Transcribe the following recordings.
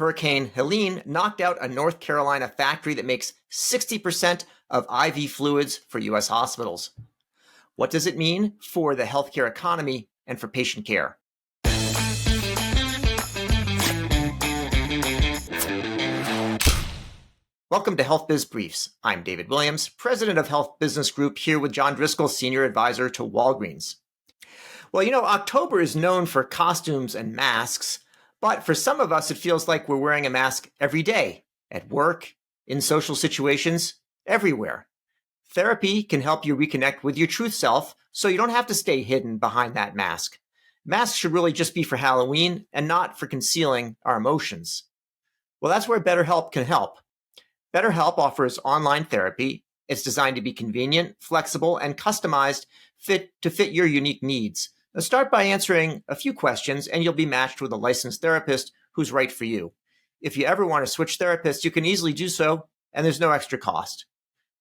Hurricane Helene knocked out a North Carolina factory that makes 60% of IV fluids for U.S. hospitals. What does it mean for the healthcare economy and for patient care? Welcome to HealthBiz Briefs. I'm David Williams, president of Health Business Group, here with John Driscoll, senior advisor to Walgreens. Well, October is known for costumes and masks, but for some of us, it feels like we're wearing a mask every day, at work, in social situations, everywhere. Therapy can help you reconnect with your truth self so you don't have to stay hidden behind that mask. Masks should really just be for Halloween and not for concealing our emotions. Well, that's where BetterHelp can help. BetterHelp offers online therapy. It's designed to be convenient, flexible, and customized to fit your unique needs. Now start by answering a few questions, and you'll be matched with a licensed therapist who's right for you. If you ever want to switch therapists, you can easily do so, and there's no extra cost.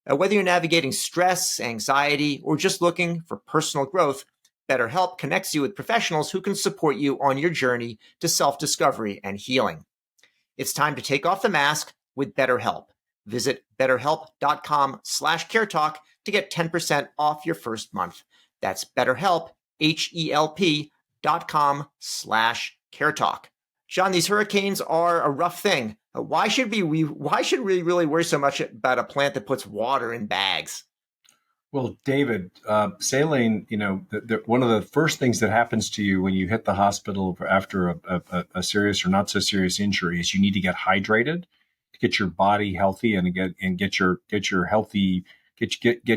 Whether you're navigating stress, anxiety, or just looking for personal growth, BetterHelp connects you with professionals who can support you on your journey to self-discovery and healing. It's time to take off the mask with BetterHelp. Visit betterhelp.com/CareTalk to get 10% off your first month. That's BetterHelp, HELP.com/CareTalk. John, these hurricanes are a rough thing. Why should we really worry so much about a plant that puts water in bags? Well, David, saline, one of the first things that happens to you when you hit the hospital after a serious or not so serious injury is you need to get hydrated to get your body healthy and get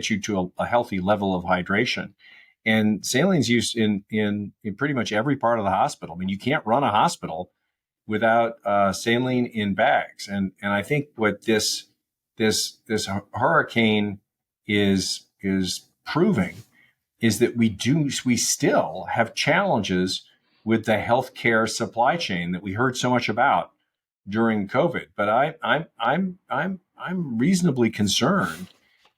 you to a healthy level of hydration. And saline's used in pretty much every part of the hospital. I mean, you can't run a hospital without saline in bags. And I think what this hurricane is proving is that we still have challenges with the healthcare supply chain that we heard so much about during COVID. But I'm reasonably concerned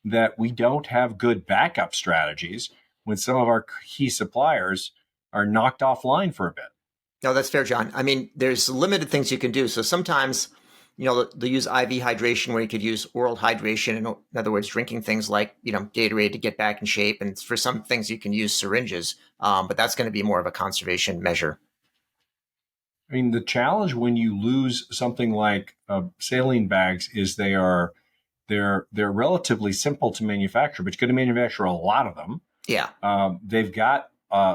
that we don't have good backup strategies when some of our key suppliers are knocked offline for a bit. No, that's fair, John. I mean, there's limited things you can do. So sometimes, they'll use IV hydration where you could use oral hydration. In other words, drinking things like, Gatorade to get back in shape. And for some things, you can use syringes. But that's going to be more of a conservation measure. I mean, the challenge when you lose something like saline bags is they're relatively simple to manufacture, but you're going to manufacture a lot of them. Yeah. They've got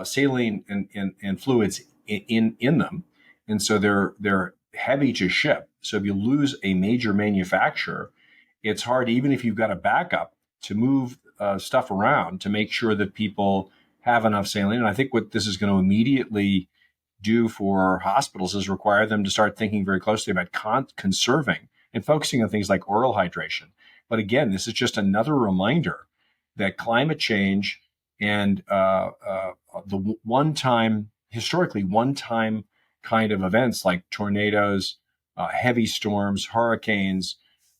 saline and fluids in them. And so they're heavy to ship. So if you lose a major manufacturer, it's hard, even if you've got a backup, to move stuff around to make sure that people have enough saline. And I think what this is going to immediately do for hospitals is require them to start thinking very closely about conserving and focusing on things like oral hydration. But again, this is just another reminder that climate change and the historically one-time kind of events like tornadoes, heavy storms, hurricanes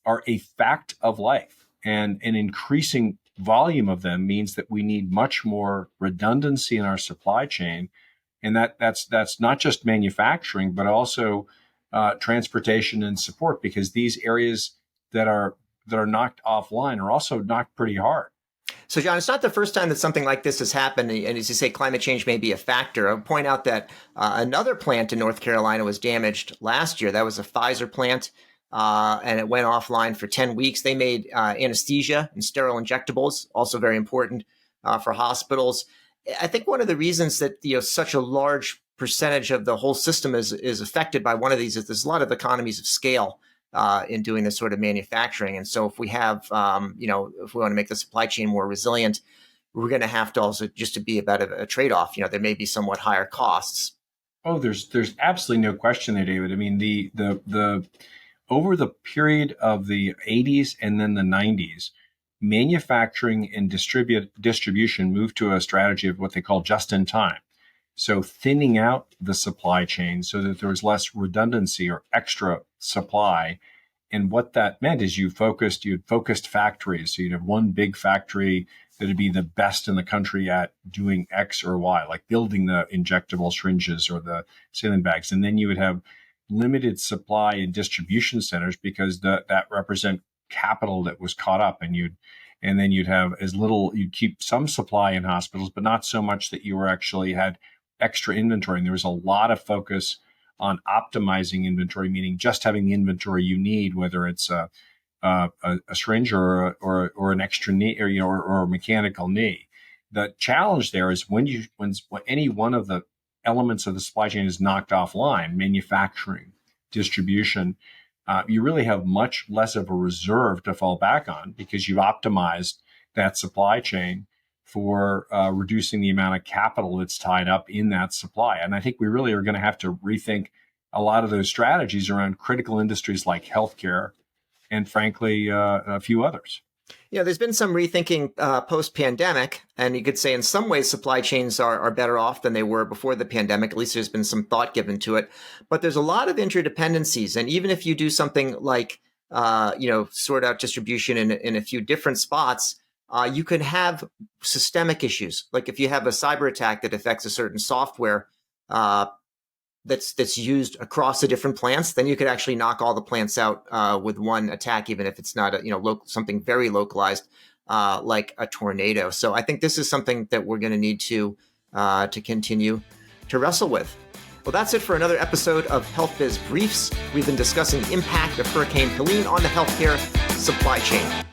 are a fact of life. And an increasing volume of them means that we need much more redundancy in our supply chain. And that's not just manufacturing, but also transportation and support, because these areas that are knocked offline are also knocked pretty hard. So, John, it's not the first time that something like this has happened. And as you say, climate change may be a factor. I'll point out that another plant in North Carolina was damaged last year. That was a Pfizer plant, and it went offline for 10 weeks. They made anesthesia and sterile injectables, also very important for hospitals. I think one of the reasons that such a large percentage of the whole system is affected by one of these is there's a lot of economies of scale in doing this sort of manufacturing. And so if we have, if we want to make the supply chain more resilient, we're going to have to also just to be about a trade-off. There may be somewhat higher costs. Oh, there's absolutely no question there, David. I mean, the over the period of the 80s and then the 90s, manufacturing and distribution moved to a strategy of what they call just in time. So thinning out the supply chain so that there was less redundancy or extra supply. And what that meant is you'd focused factories. So you'd have one big factory that would be the best in the country at doing X or Y, like building the injectable syringes or the saline bags. And then you would have limited supply and distribution centers because that represent capital that was caught up, and then you'd have you'd keep some supply in hospitals, but not so much that you were actually had extra inventory. And there was a lot of focus on optimizing inventory, meaning just having the inventory you need, whether it's a syringe or an extra knee or a mechanical knee. The challenge there is when any one of the elements of the supply chain is knocked offline, manufacturing, distribution, you really have much less of a reserve to fall back on because you've optimized that supply chain for reducing the amount of capital that's tied up in that supply. And I think we really are going to have to rethink a lot of those strategies around critical industries like healthcare and, frankly, a few others. Yeah, there's been some rethinking post-pandemic, and you could say in some ways supply chains are better off than they were before the pandemic. At least there's been some thought given to it. But there's a lot of interdependencies, and even if you do something like sort out distribution in a few different spots, you could have systemic issues. Like if you have a cyber attack that affects a certain software that's used across the different plants, then you could actually knock all the plants out with one attack, even if it's not something very localized like a tornado. So I think this is something that we're going to need to continue to wrestle with. Well, that's it for another episode of HealthBiz Briefs. We've been discussing the impact of Hurricane Helene on the healthcare supply chain.